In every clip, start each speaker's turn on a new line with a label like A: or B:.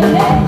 A: Alléluia.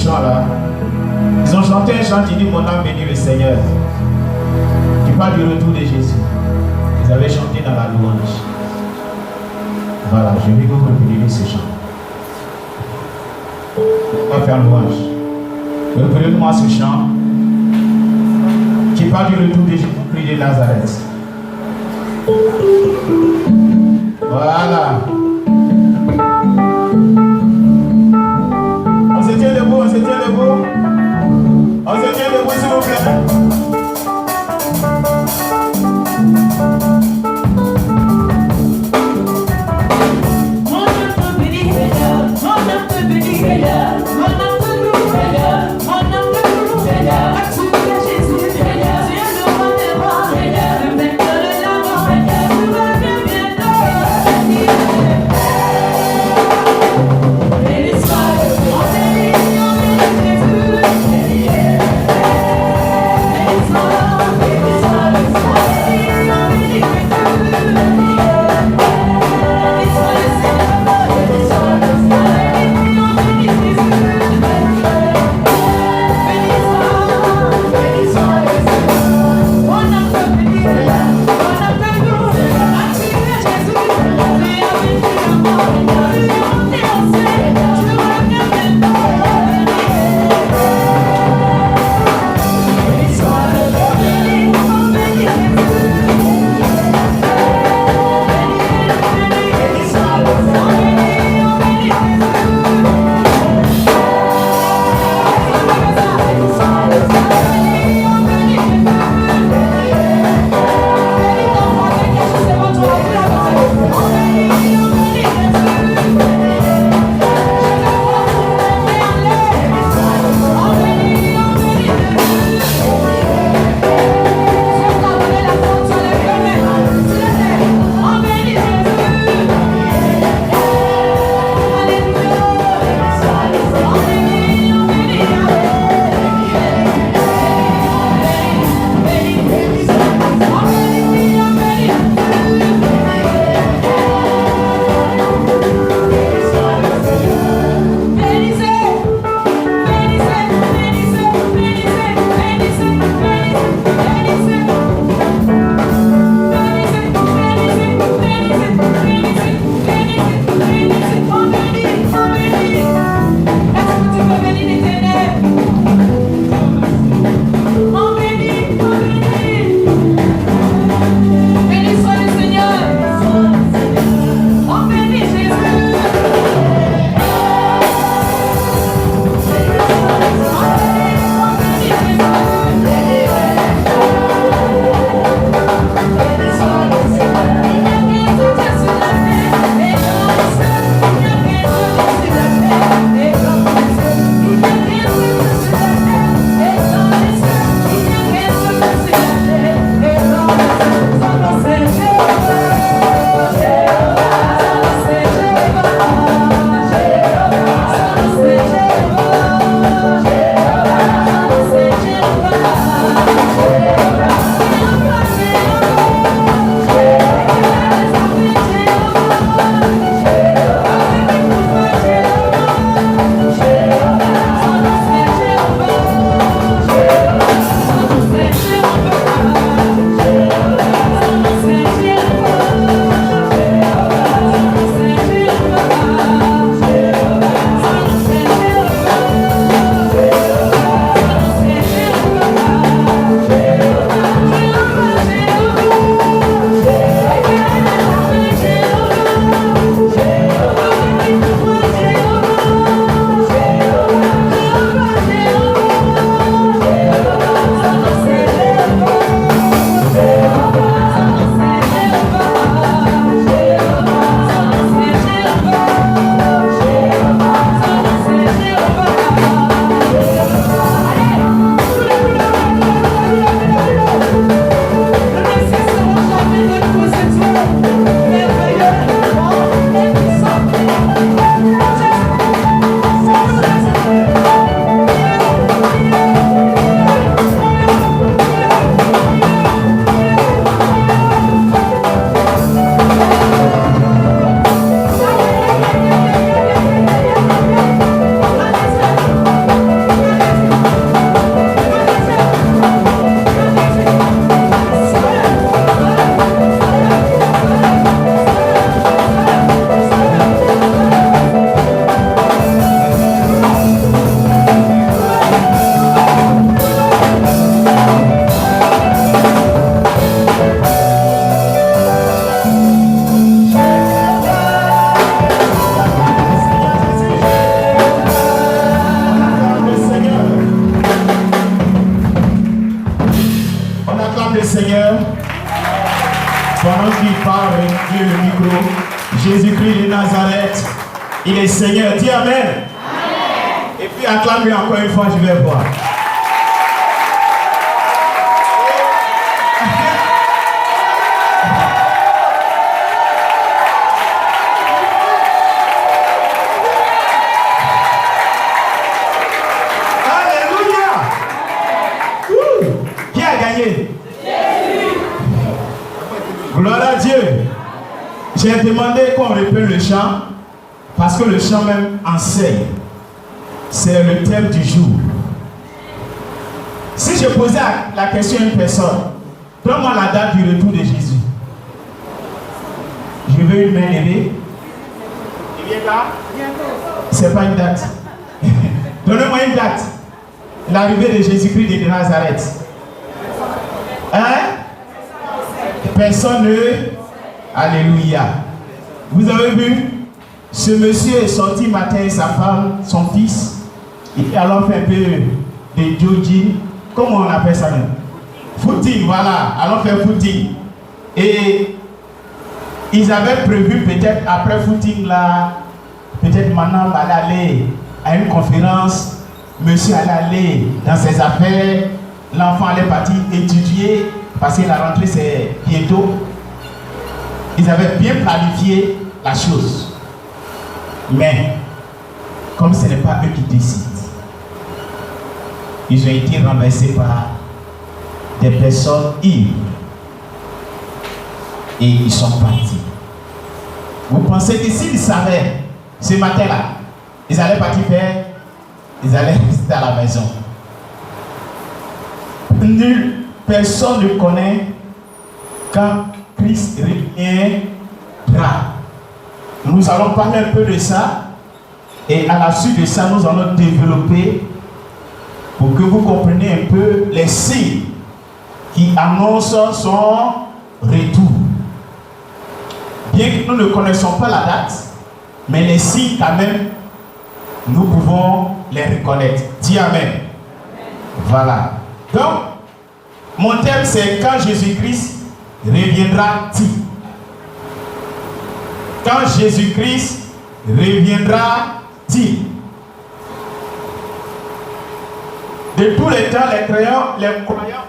A: chant-là, ils ont chanté un chant qui dit mon âme bénit le Seigneur, qui parle du retour de Jésus. Ils avaient chanté dans la louange. Voilà, je vais vous reproduire ce chant. On va faire louange. Reprenez-moi ce chant qui parle du retour de Jésus-Christ de Nazareth. Voilà. On se tient debout, on se tient debout. On se tient debout, s'il vous plaît.
B: Yeah.
A: acclame le Seigneur. Pendant qu'il parle, Dieu le micro. Jésus-Christ de Nazareth, il est Seigneur. Dis Amen. Amen. Et puis acclame-lui encore une fois, je vais voir. Gloire à Dieu. J'ai demandé qu'on répète le chant parce que le chant même enseigne. C'est le thème du jour. Si je posais la question à une personne, donne-moi la date du retour de Jésus. Je veux une main levée. Il vient là? C'est pas une date. Donnez-moi une date. L'arrivée de Jésus-Christ de Nazareth. Hein? Personne ne... Alléluia. Vous avez vu? Ce monsieur est sorti matin, sa femme, son fils. Et alors fait un peu de jogging. Comment on appelle ça même? Footing, voilà. Alors fait footing. Et ils avaient prévu peut-être après footing là, peut-être maintenant on allait aller à une conférence. Monsieur allait aller dans ses affaires. L'enfant allait partir étudier. Parce que la rentrée c'est bientôt. Ils avaient bien planifié la chose. Mais, comme ce n'est pas eux qui décident, ils ont été renversés par des personnes ivres. Et ils sont partis. Vous pensez que s'ils savaient, ce matin-là, ils allaient partir faire, ils allaient rester à la maison. Nul. Personne ne connaît quand Christ reviendra. Nous allons parler un peu de ça et à la suite de ça, nous allons développer pour que vous compreniez un peu les signes qui annoncent son retour. Bien que nous ne connaissons pas la date, mais les signes quand même, nous pouvons les reconnaître. Dis Amen. Voilà. Donc, mon thème c'est quand Jésus-Christ reviendra-t-il? Quand Jésus-Christ reviendra-t-il? De tous les temps, les croyants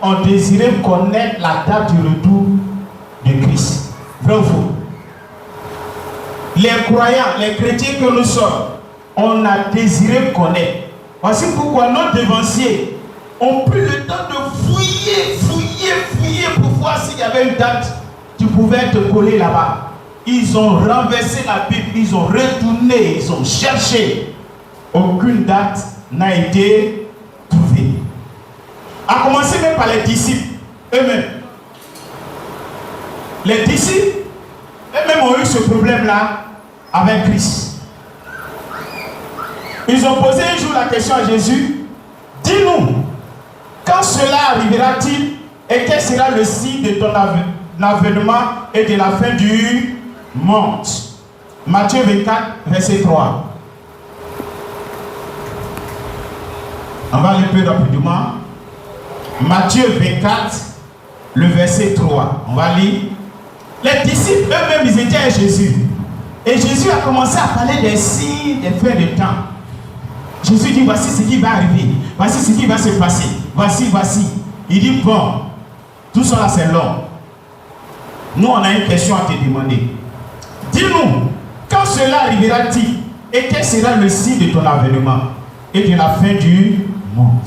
A: ont désiré connaître la date du retour de Christ. Vrai ou faux? Les croyants, les chrétiens que nous sommes, on a désiré connaître. Voici pourquoi nos devanciers ont pris le temps de fouiller pour voir s'il y avait une date qui pouvait te coller là-bas. Ils ont renversé la Bible, ils ont retourné, ils ont cherché. Aucune date n'a été trouvée. À commencer même par les disciples eux-mêmes. Les disciples eux-mêmes ont eu ce problème-là avec Christ. Ils ont posé un jour la question à Jésus. Dis-nous, quand cela arrivera-t-il et quel sera le signe de ton avènement et de la fin du monde? Matthieu 24, verset 3. On va aller plus rapidement. Matthieu 24, le verset 3. On va lire. Les disciples eux-mêmes, ils étaient à Jésus. Et Jésus a commencé à parler des signes, des faits de temps. Jésus dit, voici ce qui va arriver. Voici ce qui va se passer. Voici. Il dit, bon, tout cela c'est long. Nous, on a une question à te demander. Dis-nous, quand cela arrivera-t-il et quel sera le signe de ton avènement et de la fin du monde?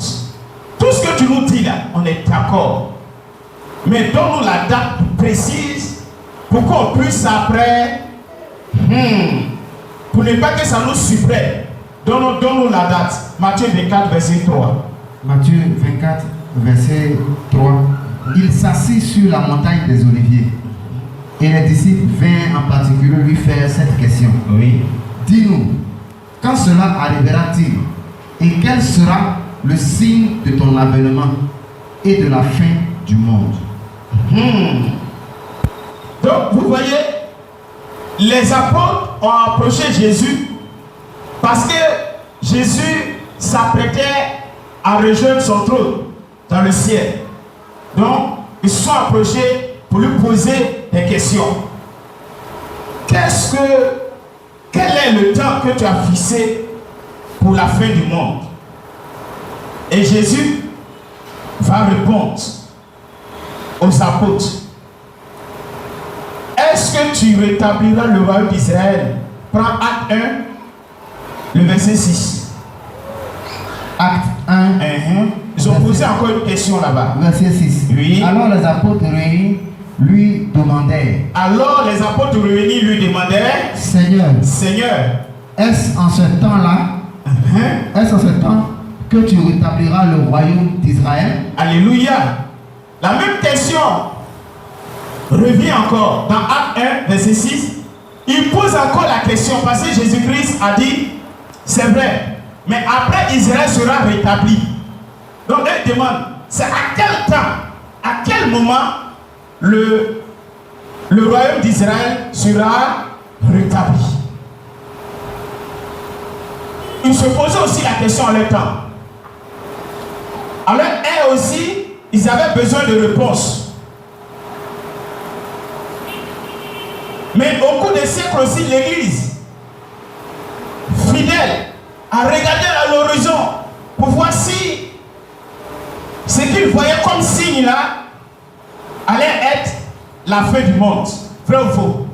A: Tout ce que tu nous dis là, on est d'accord. Mais donne-nous la date précise pour qu'on puisse après, pour ne pas que ça nous surprenne. Donne-nous la date. Matthieu 24, verset 3.
B: Matthieu 24, verset 3. Il s'assit sur la montagne des Oliviers. Et les disciples vinrent en particulier lui faire cette question.
A: Oui.
B: Dis-nous, quand cela arrivera-t-il? Et quel sera le signe de ton avènement et de la fin du monde?
A: Donc, vous voyez, les apôtres ont approché Jésus parce que Jésus s'apprêtait à rejoindre son trône dans le ciel. Donc, ils se sont approchés pour lui poser des questions. Quel est le temps que tu as fixé pour la fin du monde? Et Jésus va répondre aux apôtres. Est-ce que tu rétabliras le royaume d'Israël? Prends Acte 1, le verset 6.
B: Acte 1.
A: Ils ont posé encore une question là-bas.
B: Verset 6.
A: Oui.
B: Alors les apôtres réunis lui demandaient.
A: Alors les apôtres réunis lui demandaient,
B: Seigneur, est-ce en ce temps-là, est-ce en ce temps que tu rétabliras le royaume d'Israël?
A: Alléluia. La même question revient encore dans Acte 1, verset 6. Il pose encore la question parce que Jésus-Christ a dit, c'est vrai, mais après Israël sera rétabli. Donc il demande, c'est à quel temps, à quel moment le royaume d'Israël sera rétabli? Ils se posaient aussi la question en leur temps. Alors eux aussi, ils avaient besoin de réponses. Mais au cours des siècles aussi, l'Église, fidèle, a regardé à l'horizon pour voir si ce qu'ils voyaient comme signe là allait être la fin du monde. Vrai ou faux?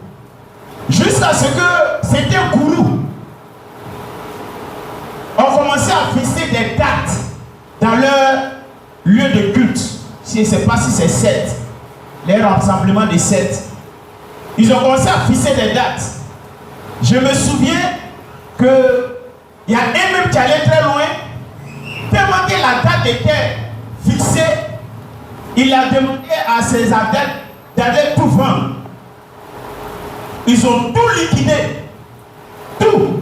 A: Jusqu'à ce que certains gourous ont commencé à fixer des dates dans leur lieu de culte. Je ne sais pas si c'est 7, les rassemblements des 7. Ils ont commencé à fixer des dates. Je me souviens qu'il y a un même qui allait très loin, tellement que la date était fixée, il a demandé à ses adeptes d'aller tout vendre. Ils ont tout liquidé. Tout.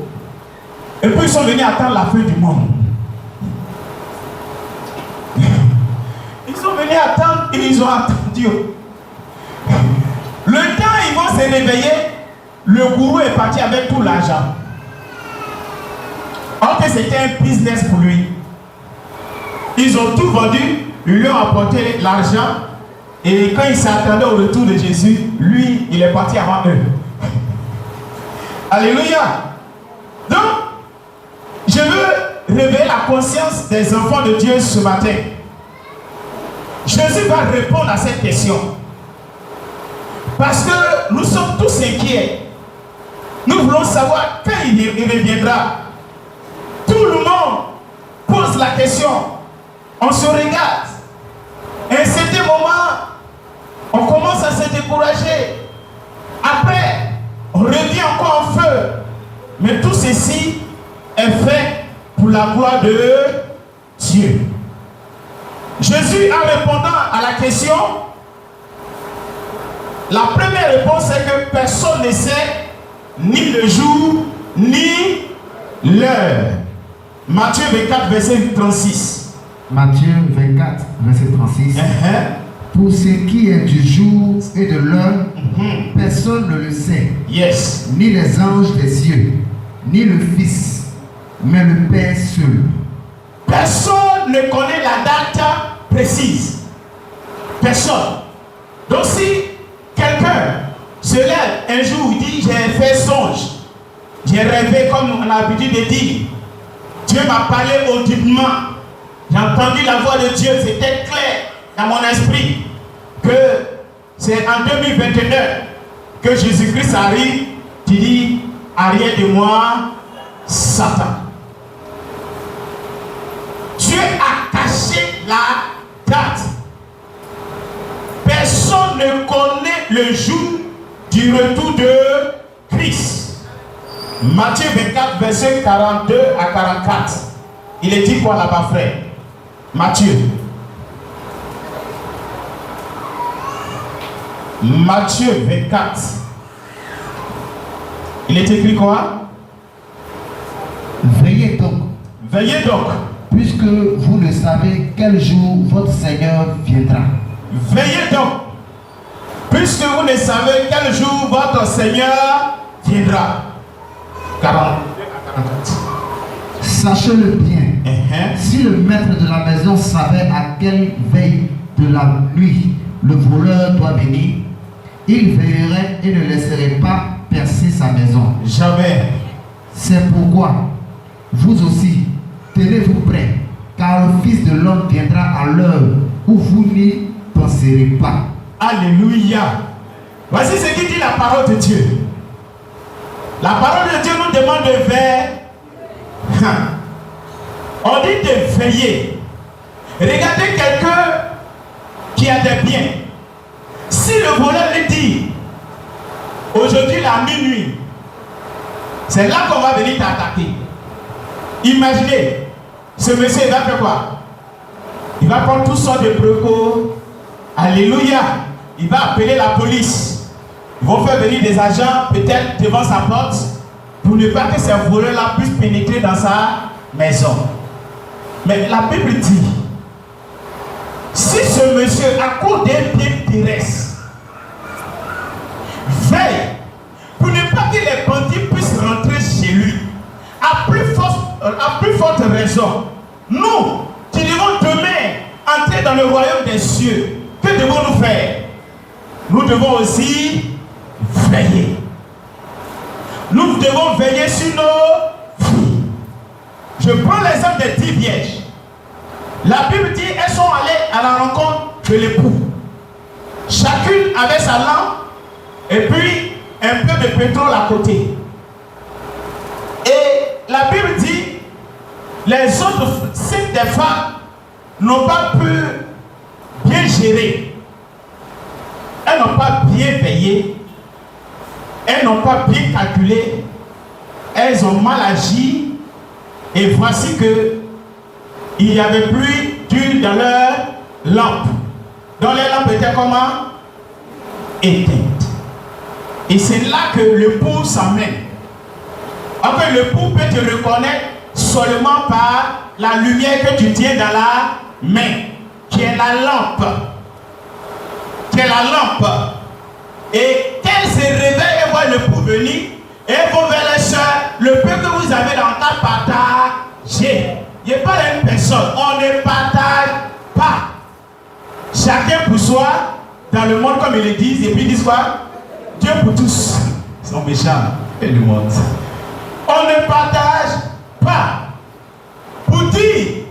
A: Et puis ils sont venus attendre la fin du monde. Ils sont venus attendre et ils ont attendu. Le temps ils vont se réveiller, le gourou est parti avec tout l'argent. Or que c'était un business pour lui. Ils ont tout vendu, ils lui ont apporté l'argent. Et quand il s'attendait au retour de Jésus, lui, il est parti avant eux. Alléluia. Donc, je veux réveiller la conscience des enfants de Dieu ce matin. Jésus va répondre à cette question. Parce que nous sommes tous inquiets. Nous voulons savoir quand il reviendra. Tout le monde pose la question. On se regarde. Et à un certain moment, on commence à se décourager. Après, on revient encore en feu. Mais tout ceci est fait pour la gloire de Dieu. Jésus, en répondant à la question, la première réponse est que personne ne sait ni le jour, ni l'heure. Matthieu 24, verset 36.
B: Matthieu 24, verset 36. Pour ce qui est du jour et de l'heure, personne ne le sait.
A: Yes.
B: Ni les anges des cieux, ni le Fils, mais le Père seul.
A: Personne ne connaît la date précise. Personne. Donc si quelqu'un se lève un jour et dit, j'ai fait songe, j'ai rêvé comme on a l'habitude de dire, Dieu m'a parlé audiblement, j'ai entendu la voix de Dieu, c'était clair dans mon esprit que c'est en 2021 que Jésus-Christ arrive, tu dis, arrière de moi, Satan. Dieu a caché la date. Personne ne connaît le jour du retour de Christ. Matthieu 24, verset 42 à 44. Il est dit quoi là-bas, frère? Matthieu. Matthieu 24. Il est écrit quoi?
B: Veillez donc.
A: Veillez donc.
B: Puisque vous ne savez quel jour votre Seigneur viendra.
A: Veillez donc. Puisque vous ne savez quel jour votre Seigneur viendra. 42 à 44.
B: Sachez-le bien. Si le maître de la maison savait à quelle veille de la nuit le voleur doit venir, il veillerait et ne laisserait pas percer sa maison.
A: Jamais.
B: C'est pourquoi, vous aussi, tenez-vous prêts, car le Fils de l'homme viendra à l'heure où vous n'y penserez pas.
A: Alléluia. Voici ce qui dit la parole de Dieu. La parole de Dieu nous demande de veiller. On dit de veiller. Regardez quelqu'un qui a des biens. Si le voleur lui dit, aujourd'hui à minuit, c'est là qu'on va venir t'attaquer. Imaginez, ce monsieur il va faire quoi? Il va prendre toutes sortes de précautions. Alléluia. Il va appeler la police. Ils vont faire venir des agents peut-être devant sa porte pour ne pas que ces voleurs-là puissent pénétrer dans sa maison. Mais la Bible dit, si ce monsieur, à cause d'un bien terrestre, veille pour ne pas que les bandits puissent rentrer chez lui, à plus forte raison, nous qui devons demain entrer dans le royaume des cieux, que devons-nous faire? Nous devons aussi veiller. Nous devons veiller sur nos filles. Je prends l'exemple des 10 vierges. La Bible dit elles sont allées à la rencontre de l'époux. Chacune avait sa lampe et puis un peu de pétrole à côté. Et la Bible dit les autres 7 des femmes n'ont pas pu bien gérer. Elles n'ont pas bien veillé. Elles n'ont pas bien calculé. Elles ont mal agi. Et voici que il n'y avait plus d'huile dans leur lampe. Donc les lampes étaient comment? Éteintes. Et c'est là que l'époux s'amène. En fait, l'époux peut te reconnaître seulement par la lumière que tu tiens dans la main, qui est la lampe. Qui est la lampe. Et qu'elle se réveille et voit l'époux venir, et vont vers les soeurs, le peu que vous avez dans ta partagez. Il n'y a pas une personne, on ne partage pas. Chacun pour soi, dans le monde comme ils le disent, et puis ils disent quoi? Dieu pour tous. Ils sont méchants, et le monde. On ne partage pas. Pour dire,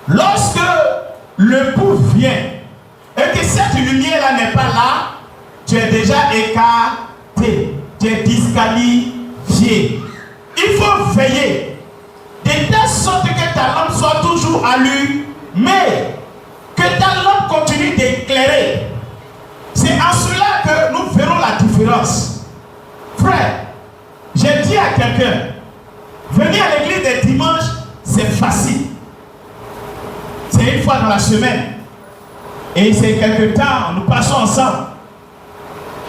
A: lorsque le pouls vient, et que cette lumière-là n'est pas là, tu es déjà écarté, tu es disqualifié. Il faut veiller. De telle sorte que ta lampe soit toujours allumée, que ta lampe continue d'éclairer. C'est en cela que nous verrons la différence. Frère, j'ai dit à quelqu'un, venir à l'église des dimanches, c'est facile. C'est une fois dans la semaine. Et c'est quelque temps, nous passons ensemble.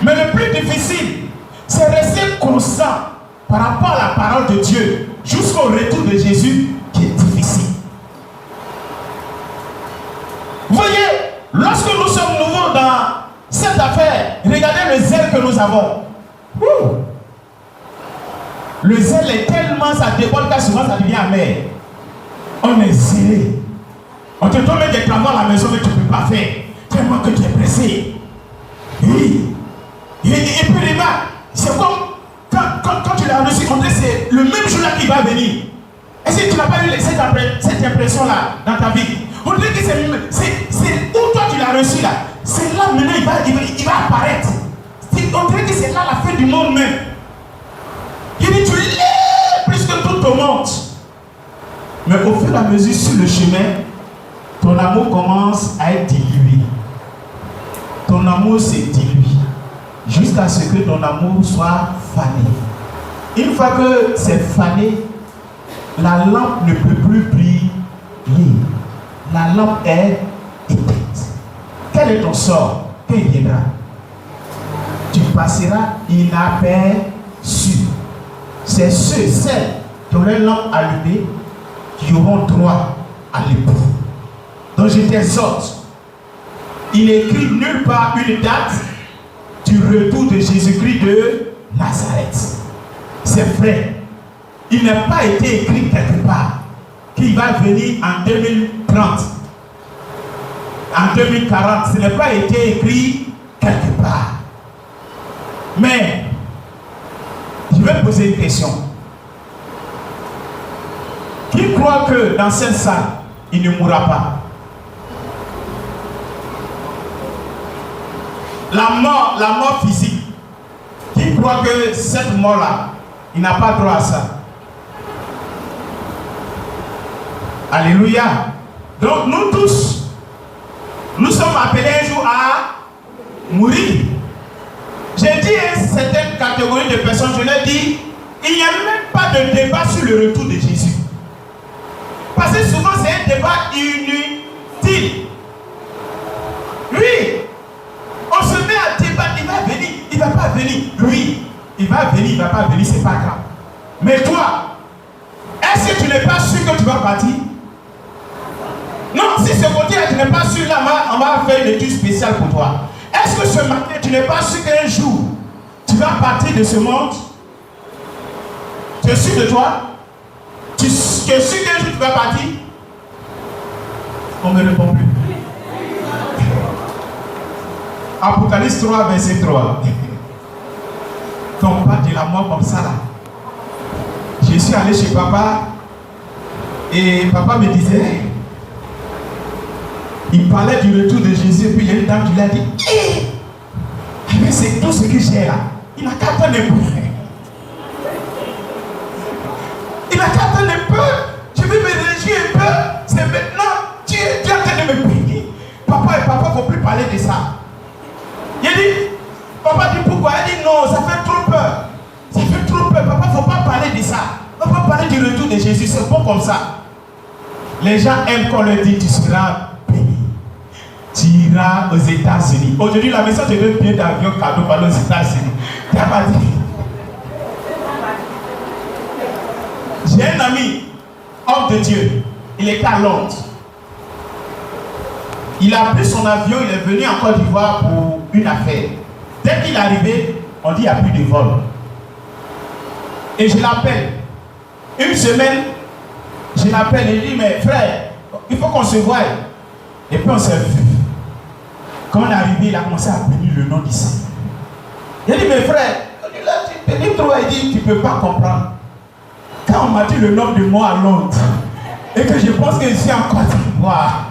A: Mais le plus difficile, c'est rester constant par rapport à la parole de Dieu jusqu'au retour de Jésus qui est difficile. Vous voyez, lorsque nous sommes nouveaux dans cette affaire, regardez le zèle que nous avons. Le zèle est tellement, ça déborde qu'à souvent ça devient amer. On est zélé. On te donne des travaux à la maison mais tu ne peux pas faire. Tellement que tu es pressé. Oui. Et puis regarde, c'est comme quand tu l'as reçu, on dit c'est le même jour-là qui va venir. Est-ce que tu n'as pas eu cette impression-là dans ta vie? On dit que c'est où toi tu l'as reçu là. C'est là maintenant il va apparaître. On dirait que c'est là la fin du monde même. Il dit tu l'es plus que tout au monde. Mais au fur et à mesure sur le chemin, ton amour commence à être dilué. Ton amour se dilue. Jusqu'à ce que ton amour soit fané. Une fois que c'est fané, la lampe ne peut plus briller. La lampe est éteinte. Quel est ton sort? Quand il viendra, tu passeras inaperçu. C'est celles qui ont leur lampe allumée qui auront droit à l'époux. Donc je t'exhorte. Il est écrit nulle part une date du retour de Jésus-Christ de Nazareth. C'est vrai. Il n'a pas été écrit quelque part qu'il va venir en 2030. en 2040. Ce n'est pas été écrit quelque part. Mais, je vais poser une question. Qui croit que dans cette salle, il ne mourra pas? La mort physique. Qui croit que cette mort-là, il n'a pas droit à ça? Alléluia. Donc nous tous, nous sommes appelés un jour à mourir. J'ai dit à une certaine catégorie de personnes, je leur dis, il n'y a même pas de débat sur le retour de Jésus. Parce que souvent c'est un débat inutile. Oui, on se met à débattre, il va venir, il ne va pas venir. Oui, il va venir, il ne va pas venir, c'est pas grave. Mais toi, est-ce que tu n'es pas sûr que tu vas partir? Non, si ce côté-là, tu n'es pas sûr, là, on va faire une étude spéciale pour toi. Est-ce que ce matin, tu n'es pas sûr qu'un jour, tu vas partir de ce monde? Tu es sûr de toi? Tu es sûr qu'un jour, tu vas partir? On ne me répond plus. Apocalypse 3, verset 3. Quand on parle de la mort comme ça, là, je suis allé chez papa et papa me disait, il parlait du retour de Jésus, et puis il y a une dame qui lui a dit, mais c'est tout ce que j'ai là. Il n'a qu'à attendre un peu. Il n'a qu'à attendre un peu. Je vais me réjouir un peu. C'est maintenant. Tu es en train de me payer. Papa et papa ne vont plus parler de ça. Il dit, papa dit pourquoi? Il dit non, ça fait trop peur. Ça fait trop peur. Papa, il ne faut pas parler de ça. On ne peut pas parler du retour de Jésus. C'est pas comme ça. Les gens aiment qu'on leur dit, tu seras béni. Tu iras aux États-Unis. Aujourd'hui, la maison te donne bien d'avion cadeau pour aller aux États-Unis. Tu n'as pas dit. J'ai un ami, homme de Dieu. Il était à Londres. Il a pris son avion, il est venu en Côte d'Ivoire pour une affaire. Dès qu'il est arrivé, on dit qu'il n'y a plus de vol. Et je l'appelle. Une semaine, je l'appelle et je dis, mais frère, il faut qu'on se voie. Et puis on s'est vu. Quand on est arrivé, il a commencé à bénir le nom d'ici. Il a dit, mais frère, là, tu bénis trop. Il dit, tu ne peux pas comprendre. Quand on m'a dit le nom de moi à Londres, et que je pense que je suis en Côte d'Ivoire,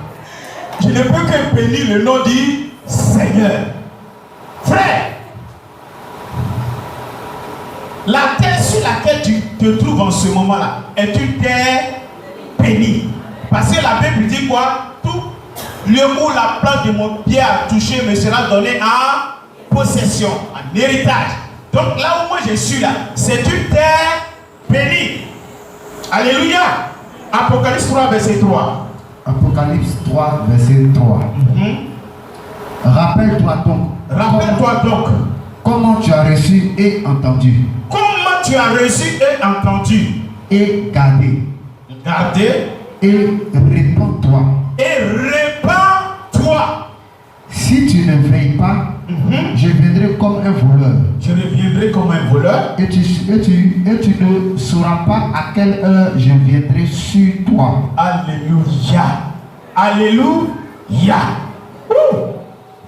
A: je ne peux que bénir le nom du Seigneur. Frère, la terre sur laquelle tu te trouves en ce moment-là est une terre bénie. Parce que la Bible dit quoi? Tout lieu où la plante de mon pied a touché me sera donné en possession, en héritage. Donc là où moi je suis là, c'est une terre bénie. Alléluia. Apocalypse 3, verset 3.
B: Apocalypse 3, verset 3. Rappelle-toi donc. Comment tu as reçu et entendu.
A: Comment tu as reçu et entendu.
B: Et gardé.
A: Gardé.
B: Et répands-toi.
A: Et répands-toi.
B: Si tu ne veilles pas, je viendrai comme un voleur.
A: Je reviendrai comme un voleur.
B: Et tu ne sauras pas à quelle heure je viendrai sur toi.
A: Alléluia. Alléluia.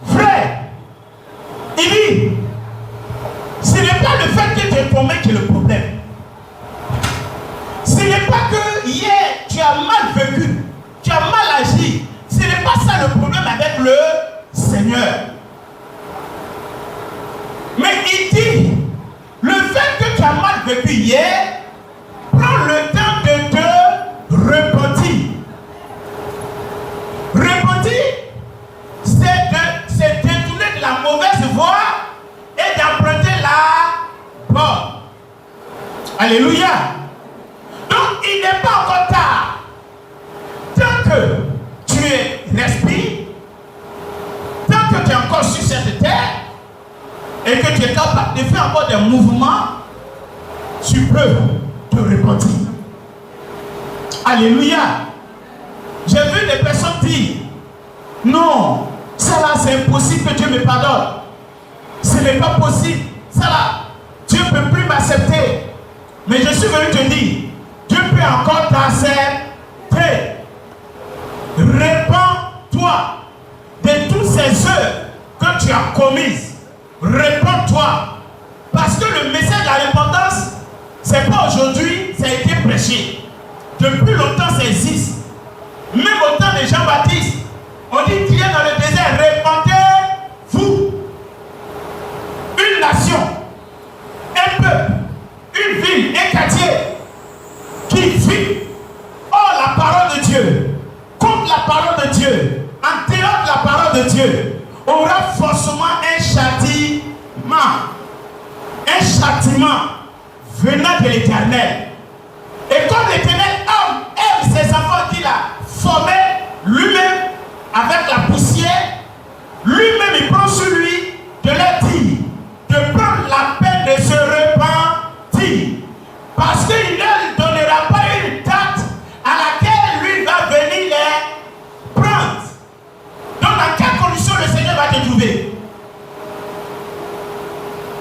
A: Frère, il dit, ce n'est pas le fait que tu es tombé qui est le problème. Ce n'est pas que hier tu as mal vécu, tu as mal agi. Ce n'est pas ça le problème avec le Seigneur. Mais il dit, le fait que tu as mal vécu hier, prends le temps de te repentir. Repentir, c'est détourner de la mauvaise voie et d'emprunter la bonne. Alléluia. Donc il n'est pas encore tard. Tant que tu respires, tant que tu es encore sur cette terre, et que tu es capable de faire encore des mouvements, tu peux te repentir. Alléluia. J'ai vu des personnes dire, non, ça là c'est impossible que Dieu me pardonne. Ce n'est pas possible. Ça là, Dieu ne peut plus m'accepter. Mais je suis venu te dire, Dieu peut encore t'accepter. Répands-toi. ces œuvres que tu as commises, réponds-toi. Parce que le message de la repentance, c'est pas aujourd'hui, ça a été prêché. Depuis longtemps, ça existe. Même au temps de Jean-Baptiste, on dit qu'il est dans le désert, répentez-vous. Une nation, un peuple, une ville, un quartier qui vit hors la parole de Dieu, contre la parole de Dieu, en dehors de la parole de Dieu, aura forcément un châtiment. Un châtiment venant de l'Éternel. Et comme l'Éternel aime ses enfants qu'il a formés lui-même avec la poussière, lui-même il prend sur lui de leur dire, de prendre la peine de se repentir. Parce qu'il ne donnera pas une date à laquelle lui va venir les prendre. Donc dans quelles conditions le Seigneur va te trouver?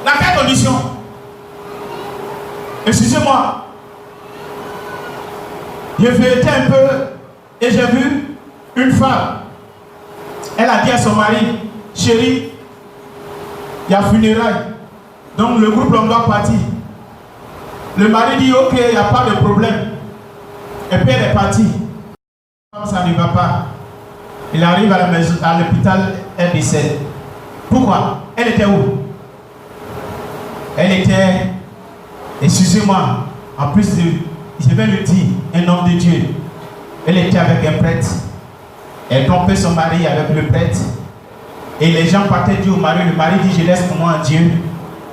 A: Dans quelles conditions? Excusez-moi. J'ai feuilleté un peu et j'ai vu une femme. Elle a dit à son mari, chérie, il y a funérailles. Donc le groupe on doit partir. Le mari dit ok, il n'y a pas de problème. Et puis elle est partie. Ça ne va pas. Il arrive à la maison, à l'hôpital, elle décède. Pourquoi? Elle était où? Elle était, excusez-moi, en plus de, je vais le dire, un homme de Dieu. Elle était avec un prêtre. Elle trompait son mari avec le prêtre. Et les gens partaient dire au mari, le mari dit, je laisse pour moi à Dieu.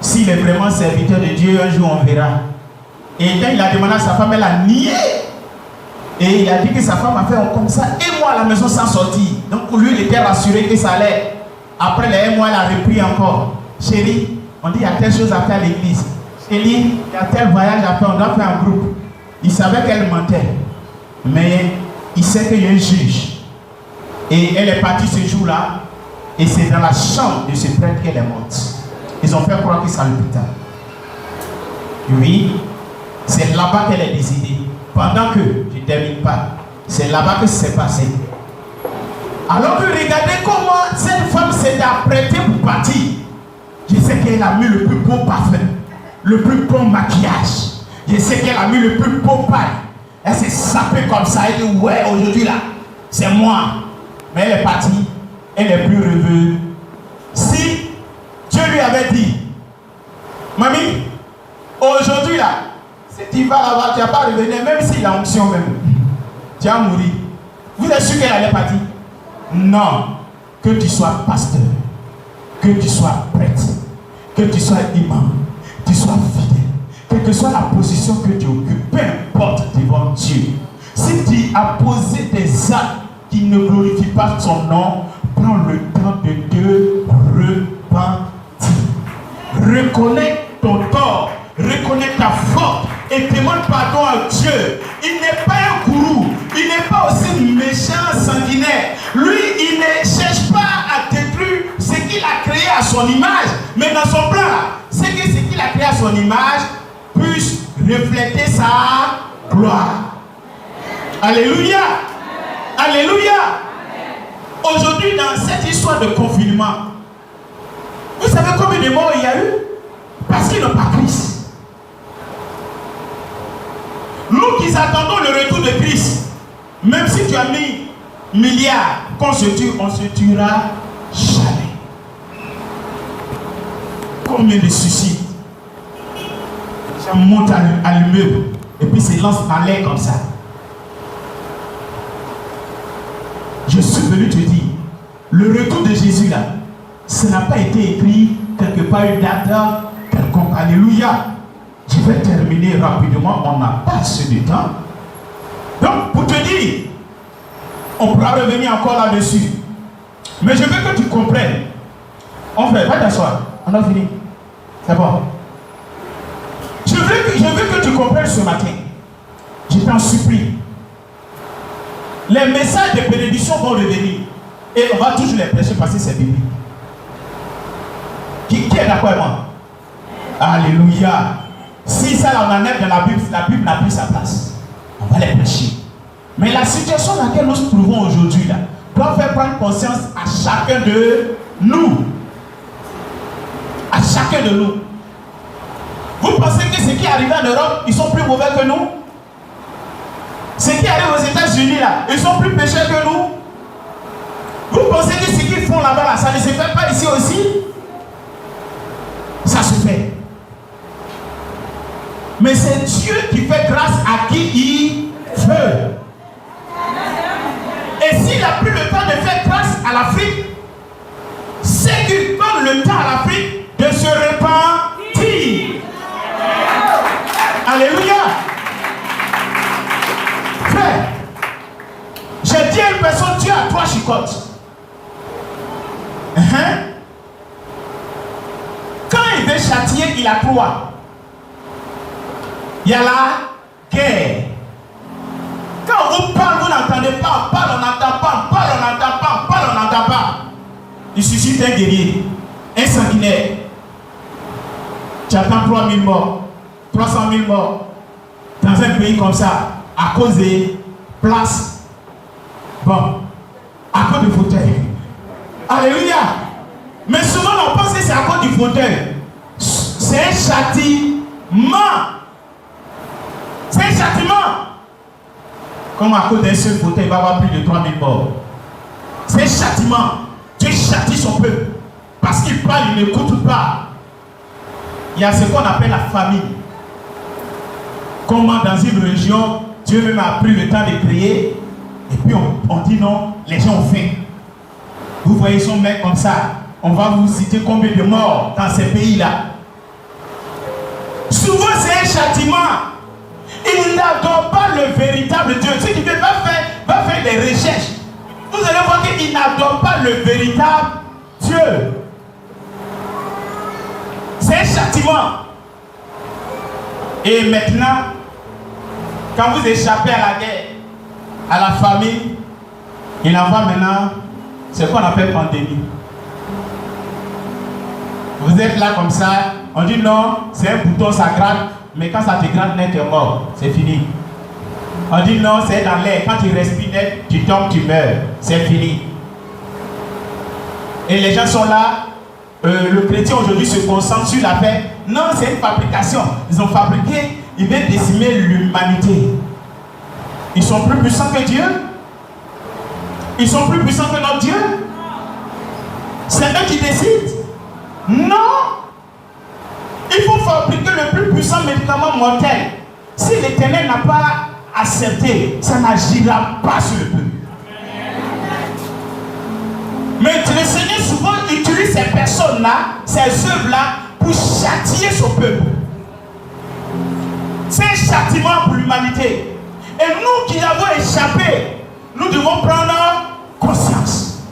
A: S'il est vraiment serviteur de Dieu, un jour on verra. Et quand il a demandé à sa femme, elle a nié. Et il a dit que sa femme a fait comme ça, et moi à la maison sans sortir. Donc pour lui, il était rassuré que ça allait. Après les 1 mois, elle a repris encore. Chérie, on dit il y a telle chose à faire à l'église. Chérie, il y a tel voyage à faire, on doit faire un groupe. Il savait qu'elle mentait. Mais il sait qu'il y a un juge. Et elle est partie ce jour-là. Et c'est dans la chambre de ce prêtre qu'elle est morte. Ils ont fait croire que c'est à l'hôpital. Oui, c'est là-bas qu'elle est décédée. Pendant que, je ne termine pas, c'est là-bas que c'est passé. Alors que regardez comment cette femme s'est apprêtée pour partir. Je sais qu'elle a mis le plus beau parfum, le plus bon maquillage. Je sais qu'elle a mis le plus beau paille. Elle s'est sapée comme ça. Elle dit, ouais, aujourd'hui là, c'est moi. Mais elle est partie. Elle n'est plus revenue. Si Dieu lui avait dit, mamie, aujourd'hui là, si tu vas là-bas, tu n'as pas revenir, même s'il a onction même, tu vas mourir. Vous êtes sûr qu'elle allait partir? Non. Que tu sois pasteur, que tu sois prêtre, que tu sois imam, que tu sois fidèle, quelle que soit la position que tu occupes, peu importe devant Dieu. Si tu as posé des actes qui ne glorifient pas son nom, prends le temps de te repentir. Reconnais ton tort, reconnais ta faute et demande pardon à Dieu. Il n'est pas un gourou, il n'est pas aussi méchant, sanguinaire. Lui, il ne cherche pas à détruire ce qu'il a créé à son image, mais dans son plan, c'est que ce qu'il a créé à son image puisse refléter sa gloire. Alléluia. Alléluia. Aujourd'hui, dans cette histoire de confinement, vous savez combien de morts il y a eu? Parce qu'ils n'ont pas Christ. Nous qui attendons le retour de Christ, même si tu as mis milliards qu'on se tue, on se tuera jamais. Combien de suicides? Ça monte à l'immeuble et puis se lance en l'air comme ça. Je suis venu te dire, le retour de Jésus là, ça n'a pas été écrit quelque part une date quelconque. Alléluia. Je vais terminer rapidement, on n'a pas assez de temps. Donc, pour te dire, on pourra revenir encore là-dessus. Mais je veux que tu comprennes. On fait, va t'asseoir. On a fini. C'est bon. Je veux que tu comprennes ce matin. Je t'en supplie. Les messages de bénédiction vont revenir. Et on va toujours les prêcher parce que c'est biblique. Qui est d'accord avec moi? Alléluia. Si ça là, on en est dans la Bible n'a plus sa place. On va les prêcher. Mais la situation dans laquelle nous nous trouvons aujourd'hui, là, doit faire prendre conscience à chacun de nous. À chacun de nous. Vous pensez que ce qui est arrivé en Europe, ils sont plus mauvais que nous? Ce qui arrive aux États-Unis là, ils sont plus pécheurs que nous? Vous pensez que ce qu'ils font là-bas là, ça ne se fait pas ici aussi? Ça se fait. Mais c'est Dieu qui fait grâce à qui il veut. Et s'il a pris le temps de faire grâce à l'Afrique, c'est qu'il donne le temps à l'Afrique de se repentir. Alléluia. Frère, j'ai dit à une personne, Dieu a 3 chicottes. Quand il veut châtier, il a 3. Il y a la guerre. Quand on vous parle, vous n'entendez pas. On parle, on n'entend pas. On parle, on n'entend pas. On parle, on n'entend pas. Il suscite un guerrier, un sanguinaire. Tu attends 3000 morts, 300 000 morts dans un pays comme ça, à cause des places. Bon, à cause du fauteuil. Alléluia. Mais souvent on pense que c'est à cause du fauteuil. C'est un châtiment. C'est un châtiment. Comme à cause d'un seul fauteuil, il va y avoir plus de 3000 morts. C'est un châtiment. Dieu châtie son peuple. Parce qu'il parle, il n'écoute pas. Il y a ce qu'on appelle la famille. Comment dans une région, Dieu même a pris le temps de prier. Et puis on dit non, les gens ont faim. Vous voyez son mec comme ça. On va vous citer combien de morts dans ces pays-là. Souvent c'est un châtiment. Il n'adore pas le véritable Dieu. Si tu ne veux va faire des recherches. Vous allez voir qu'il n'adore pas le véritable Dieu. C'est un châtiment. Et maintenant, quand vous échappez à la guerre, à la famine, il en va maintenant ce qu'on appelle pandémie. Vous êtes là comme ça, on dit non, c'est un bouton, ça gratte, mais quand ça te gratte net, tu es mort, c'est fini. On dit non, c'est dans l'air, quand tu respires net, tu tombes, tu meurs, c'est fini. Et les gens sont là, le chrétien aujourd'hui se concentre sur la paix. Non, c'est une fabrication. Ils ont fabriqué, ils veulent décimer l'humanité. Ils sont plus puissants que Dieu. Ils sont plus puissants que notre Dieu. C'est eux qui décident. Non. Il faut fabriquer le plus puissant médicament mortel. Si l'Éternel n'a pas accepté, ça n'agira pas sur le peuple. Mais le Seigneur souvent utilise ces personnes-là, ces œuvres-là, pour châtier son peuple. C'est un châtiment pour l'humanité. Et nous qui avons échappé, nous devons prendre conscience.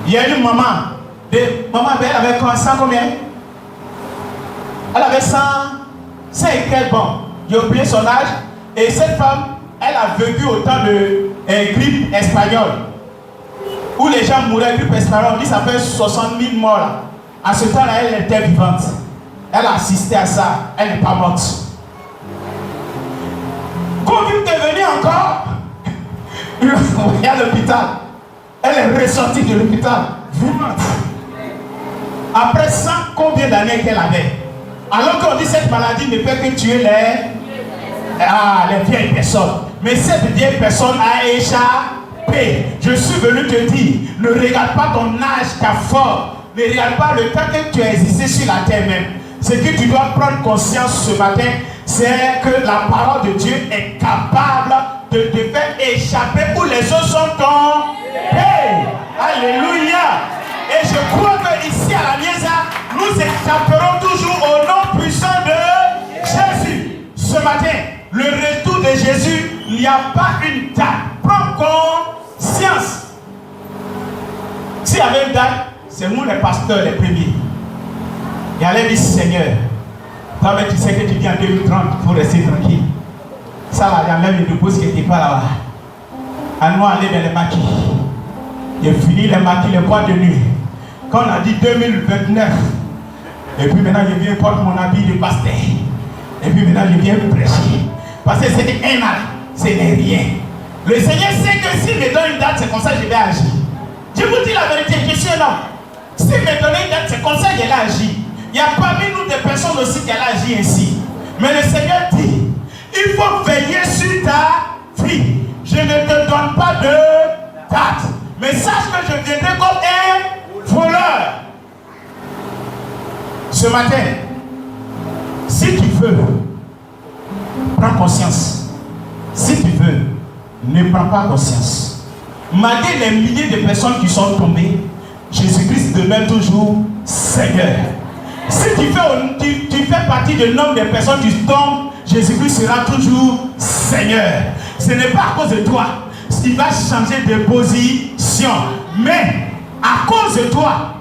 A: Il y a une maman, elle avait combien? Elle avait 100 et quelques bon. J'ai oublié son âge. Et cette femme, elle a vécu au temps de grippe espagnole. Où les gens mouraient de grippe espagnole. On dit que ça fait 60 000 morts là. À ce temps-là, elle était vivante. Elle a assisté à ça. Elle n'est pas morte. Quand il est venu encore, il est à l'hôpital. Elle est ressortie de l'hôpital. Vivante. Après 100 combien d'années qu'elle avait. Alors qu'on dit que cette maladie ne peut que tuer les vieilles personnes. Mais cette vieille personne a échappé. Je suis venu te dire, ne regarde pas ton âge, ta forme. Ne regarde pas le temps que tu as existé sur la terre même. Ce que tu dois prendre conscience ce matin, c'est que la parole de Dieu est capable de te faire échapper où les autres sont tombés. Alléluia. Et je crois que ici à la Miesa, nous échapperons toujours au nom puissant de Jésus. Ce matin, le retour de Jésus, il n'y a pas une date. Prends conscience. S'il y avait une date, c'est nous les pasteurs les premiers. Et allez dire Seigneur, toi tu sais que tu viens en 2030 pour rester tranquille. Ça là, il y a même une pause qui n'était pas là-bas. À nous aller dans les maquis. Et fini les maquis, les bois de nuit. Quand on a dit 2029, et puis maintenant je viens porter mon habit de pasteur. Et puis maintenant je viens prêcher. Parce que c'était un an, ce n'est rien. Le Seigneur sait que s'il me donne une date, c'est comme ça que je vais agir. Je vous dis la vérité, je suis un homme. S'il me donne une date, c'est comme ça que je vais agir. Il y a parmi nous des personnes aussi qui allaient agir ainsi. Mais le Seigneur dit, il faut veiller sur ta vie. Je ne te donne pas de date. Mais sache que je viendrai comme un voleur. Ce matin, si tu veux, prends conscience. Si tu veux, ne prends pas conscience. Malgré les milliers de personnes qui sont tombées, Jésus-Christ demeure toujours Seigneur. Si tu fais partie du nombre de personnes qui tombent, Jésus-Christ sera toujours Seigneur. Ce n'est pas à cause de toi. Il va changer de position. Mais à cause de toi,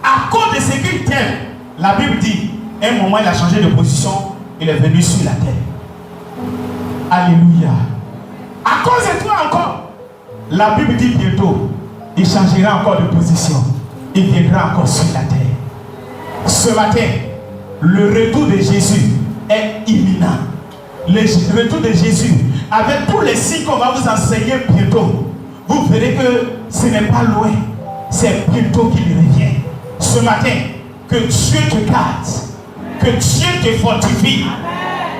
A: à cause de ce qu'il t'aime, la Bible dit, à un moment il a changé de position, il est venu sur la terre. Alléluia. À cause de toi encore, la Bible dit bientôt, il changera encore de position. Il viendra encore sur la terre. Ce matin, le retour de Jésus est imminent. Le retour de Jésus, avec tous les signes qu'on va vous enseigner bientôt, vous verrez que ce n'est pas loin. C'est bientôt qu'il revient. Ce matin, que Dieu te garde, que Dieu te fortifie,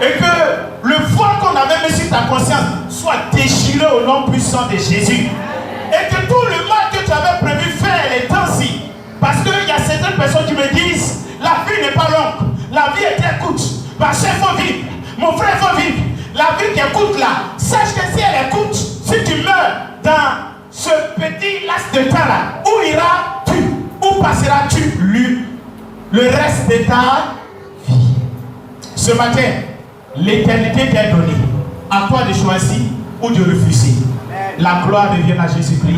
A: et que le voile qu'on avait mis sur ta conscience soit déchiré au nom puissant de Jésus. Et que tout le mal que tu avais prévu faire les temps-ci, parce qu'il y a certaines personnes qui me disent, la vie n'est pas longue, la vie est très courte, parce qu'il faut vivre, mon frère il faut vivre, la vie qui est courte là, sache que si elle est courte, si tu meurs dans ce petit laps de temps là, où iras-tu, où passeras-tu le reste de ta vie? Ce matin, l'éternité t'est donnée, à toi de choisir ou de refuser. La gloire revient à Jésus-Christ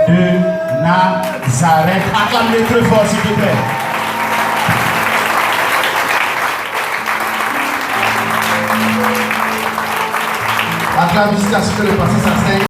A: de Nazareth. Acclamez très fort s'il vous plaît.
B: Acclamez jusqu'à ce que le passé s'enseigne.